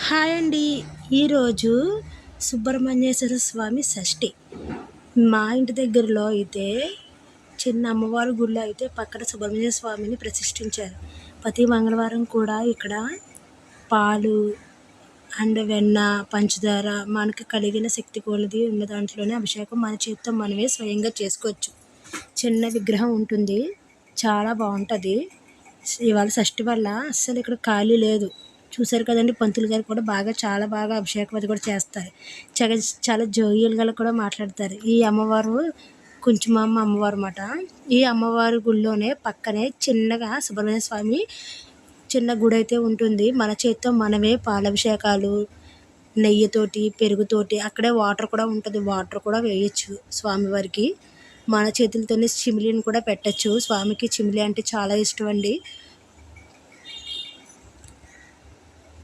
Hi అండి. ఈరోజు సుబ్రహ్మణ్యేశ్వర స్వామి షష్ఠి. మా ఇంటి దగ్గరలో అయితే చిన్న అమ్మవారి గుడిలో అయితే పక్కన సుబ్రహ్మణ్య స్వామిని ప్రతిష్ఠించారు. ప్రతి మంగళవారం కూడా ఇక్కడ పాలు అండ్ వెన్న, పంచదార మనకు కలిగిన శక్తి కొలది ఉన్న దాంట్లోనే అభిషేకం మన చేతితో మనమే స్వయంగా చేసుకోవచ్చు. చిన్న విగ్రహం ఉంటుంది, చాలా బాగుంటుంది. ఇవాళ షష్ఠి వల్ల అస్సలు ఇక్కడ ఖాళీ లేదు. చూశారు కదండి, పంతులు గారు కూడా చాలా బాగా అభిషేకం అది కూడా చేస్తారు. చాలా చాలా జోయియల్గా కూడా మాట్లాడతారు. ఈ అమ్మవారు కొంచెమమ్మ అమ్మవారు అన్నమాట. ఈ అమ్మవారి గుడిలోనే పక్కనే చిన్నగా సుబ్రహ్మణ్య స్వామి చిన్న గుడి అయితే ఉంటుంది. మన చేతితో మనమే పాలాభిషేకాలు, నెయ్యితోటి, పెరుగుతోటి, అక్కడే వాటర్ కూడా ఉంటుంది. వాటర్ కూడా వేయచ్చు స్వామివారికి. మన చేతులతోనే చిమిలిని కూడా పెట్టచ్చు. స్వామికి చిమిలి అంటే చాలా ఇష్టం అండి.